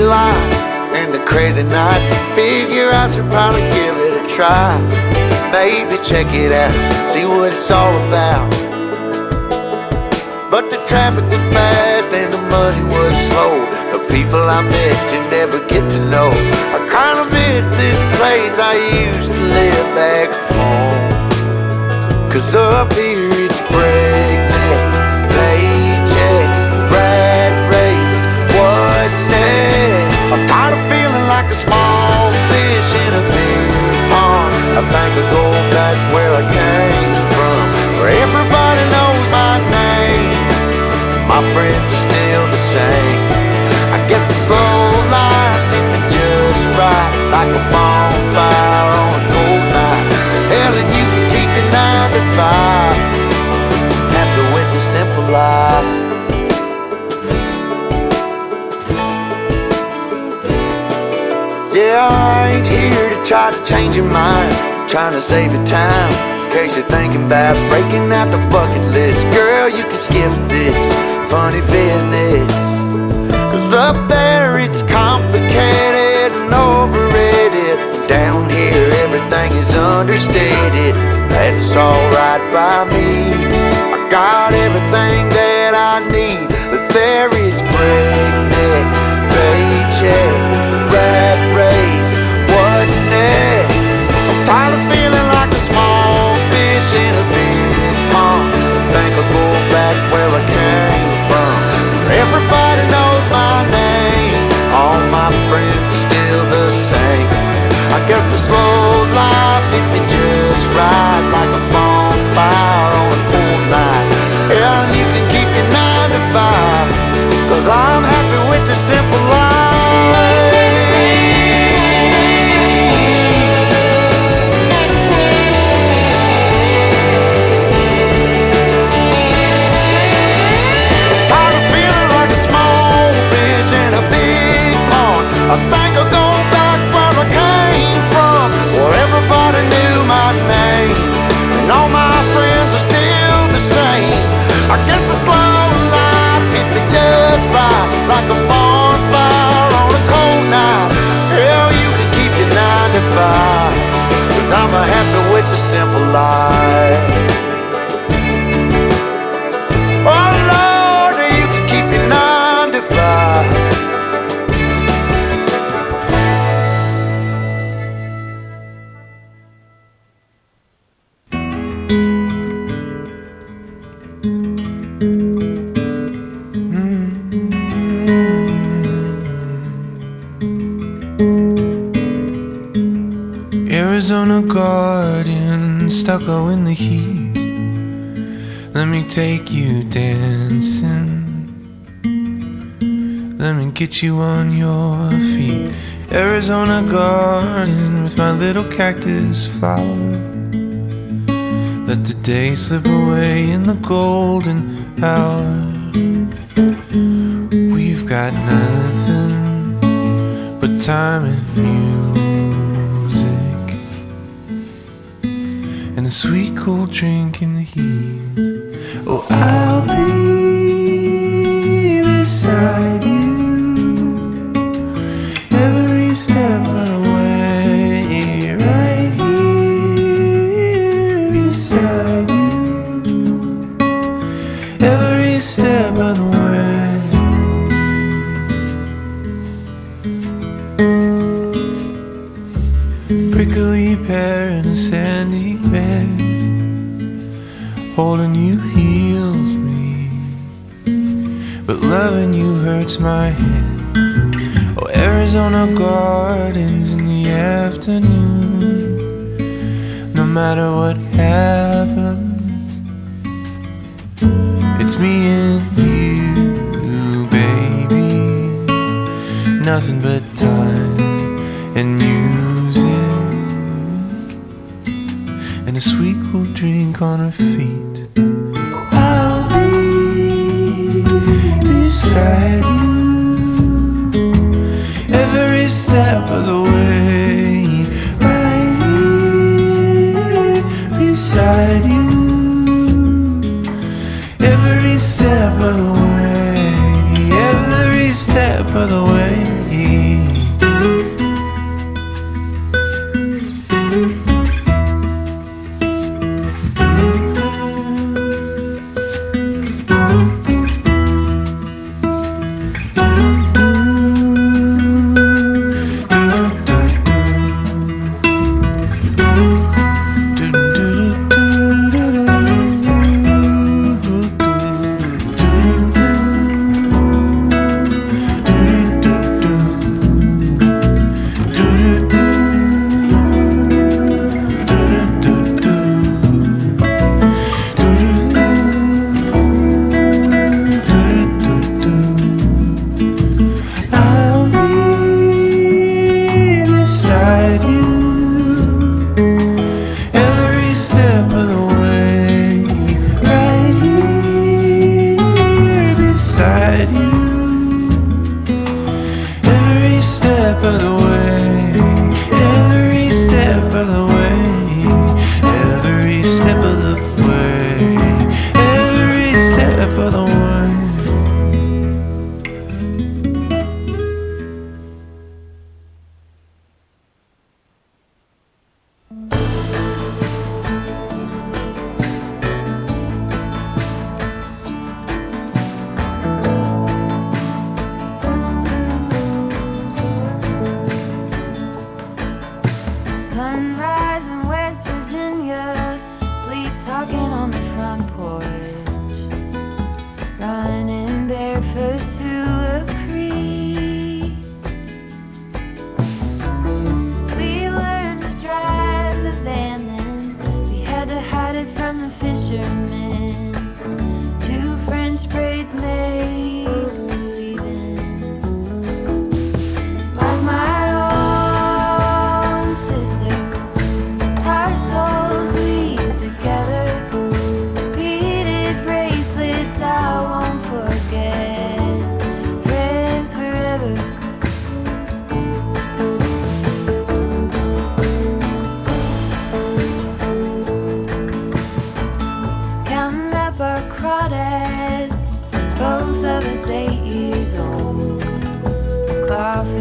life and the crazy nights. Figure I should probably give it a try. Maybe check it out, see what it's all about. But the traffic was fast and the money was slow. The people I met you never get to know. I kinda miss this place I used to live back home. 'Cause up here it's breakneck, paycheck, rat race, what's next? I'm tired of feeling like a small fish in a big pond. I think I'll go back where I came from, where everybody knows my name. My friends are still the same. I guess the slow life hit me just right, like a bonfire on a cold night. Hell, and you can keep your 9 to 5. Happy with the simple life. Yeah, I ain't here to try to change your mind, trying to save your time, in case you're thinking about breaking out the bucket list. Girl, you can skip this funny business, 'cause up there it's complicated and overrated. Down here everything is understated. That's alright by me. I got everything that I need, but there is breakneck, paycheck, rat race, what's next? I'm tired of feeling like a small fish in a big pond. I think I'll go back where I came from, where everybody knows my name. All my friends are still the same. I guess the slow life hit me just right, like a bonfire on a cold night. Yeah, you can keep your 9 to 5, 'cause I'm happy with the simple life. I think I'll go back where I came from, where everybody knew my name, and all my friends are still the same. I guess the slow life hit me just right, like a bonfire on a cold night. Hell, you can keep your 9 to 5, 'cause I'm happy with the simple life. Oh Lord, you can keep your 9 to 5. Arizona garden, stucco in the heat. Let me take you dancing. Let me get you on your feet. Arizona garden with my little cactus flower. Let the day slip away in the golden hour. We've got nothing but time and music, and a sweet cold drink in the heat. Oh, I'll be beside you every step of the way, right here beside you every step of the way. Prickly pear in a sandy bed, holding you heals me, but loving you hurts my head. Oh, Arizona gardens in the afternoon. No matter what happens, it's me and you, baby. Nothing but time and music, and a sweet cool drink on her feet. I'll be beside you every step of the way, right here beside you every step of the way, every step of the way.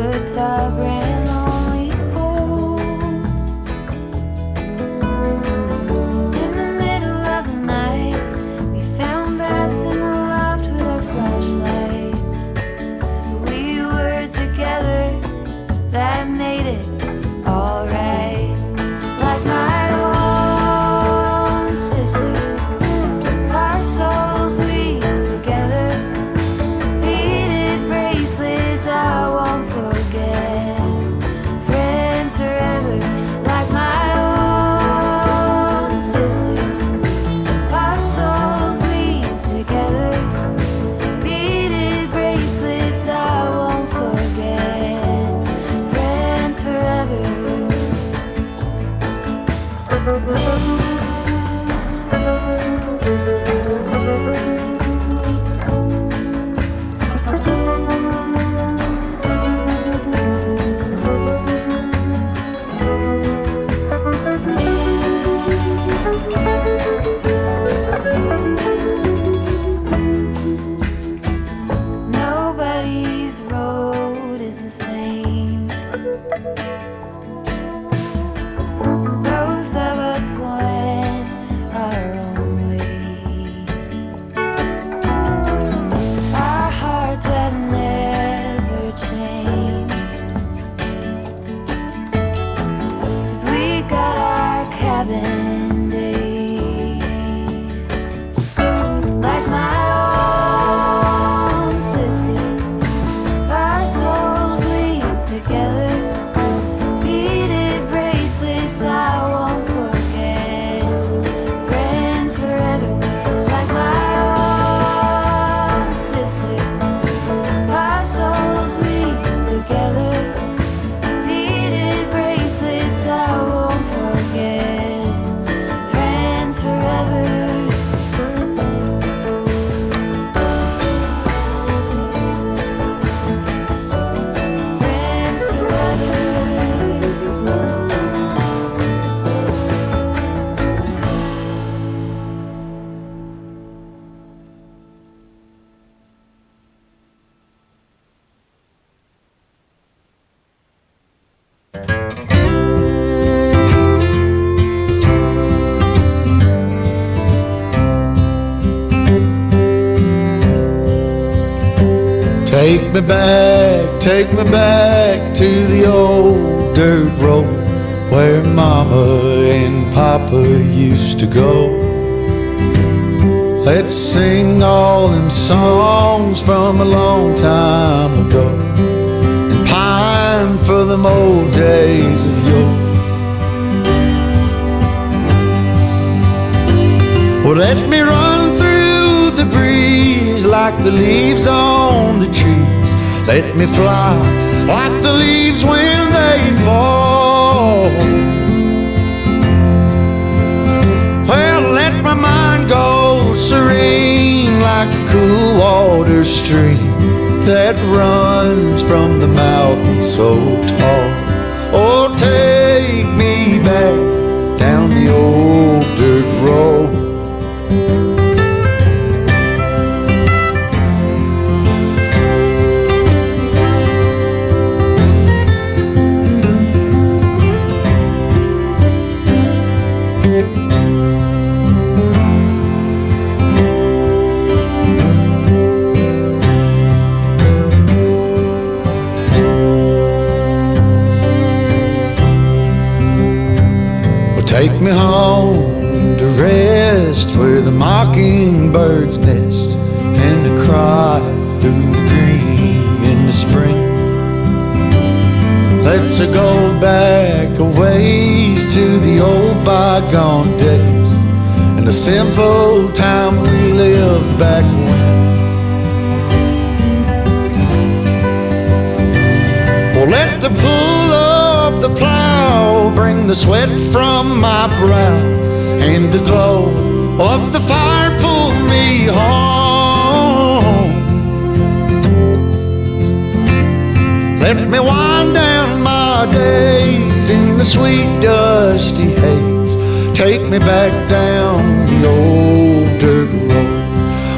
Good top ran only cold. In the middle of the night, we found bats in the loft with our flashlights. We were together, that made it alright. Like my own sister, our souls weave together. Beaded bracelets I won't forget. Friends forever. Like my own sister, our souls weave together. Beaded bracelets I won't forget. Friends forever. Nobody's road is the same. Both of us went our own way. Our hearts have never changed, 'cause we got our cabin days. Like my own sister, our souls weave together. Beaded bracelets I won't forget. Friends forever. Like my own sister, our souls weave together. Beaded bracelets I won't forget. Friends forever. Friends forever. Take me back to the old dirt road where Mama and Papa used to go. Let's sing all them songs from a long time ago and pine for them old days of yore. Well, let me run through the breeze like the leaves on the trees. Let me fly like the leaves when they fall. Well, let my mind go serene like a cool water stream that runs from the mountain so tall. Oh, take me back down the old dirt road. Take me home to rest where the mockingbirds nest and to cry through the green in the spring. Let's go back a ways to the old bygone days and the simple time we lived back when. Well, let the pull of the plow bring the sweat from my brow and the glow of the fire pull me home. Let me wind down my days in the sweet dusty haze. Take me back down the old dirt road.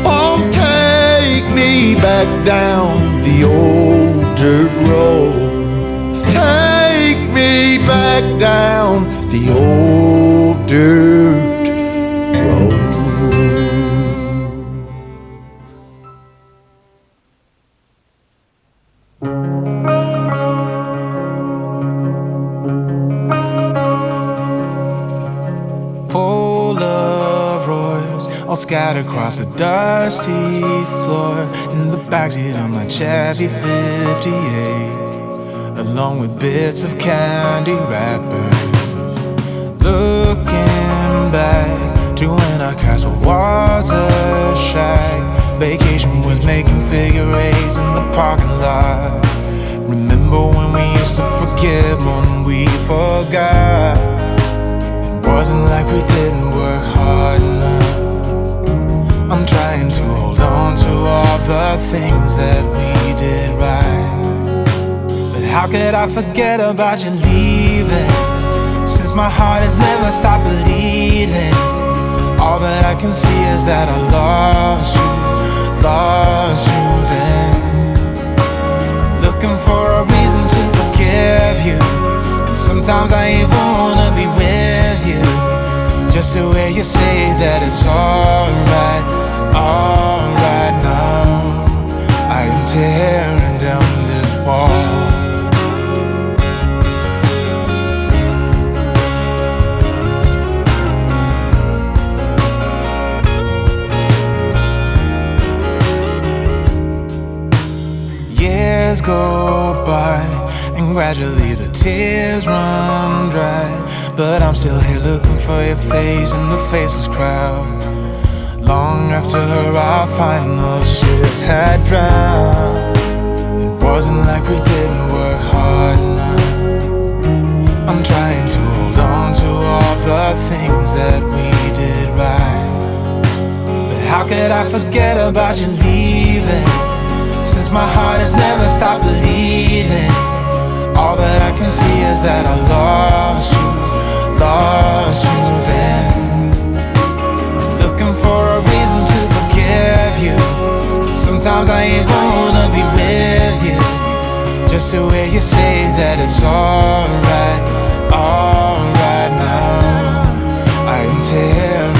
Oh, take me back down the old dirt road. back down the old dirt road. Polaroids all scattered across the dusty floor in the backseat of my Chevy 58, along with bits of candy wrappers. Looking back to when our castle was a shack, vacation was making figure eights in the parking lot. Remember when we used to forgive more than we forgot? It wasn't like we didn't work hard enough. I'm trying to hold on to all the things that we did right. But how could I forget about you leaving? Since my heart has never stopped bleeding, all that I can see is that I lost you then. Looking for a reason to forgive you, and sometimes I even wanna be with you, just to hear you say that it's alright now. I am tearing down this wall. Years go by, and gradually the tears run dry, but I'm still here looking for your face in the faceless crowd. Long after our final ship had drowned, it wasn't like we didn't work hard enough. I'm trying to hold on to all the things that we did right. But how could I forget about you leaving? Since my heart has never stopped bleeding, all that I can see is that I lost you then. I'm looking for a reason to forgive you, but sometimes I even wanna be with you, just to hear you say that it's alright now. I am tearing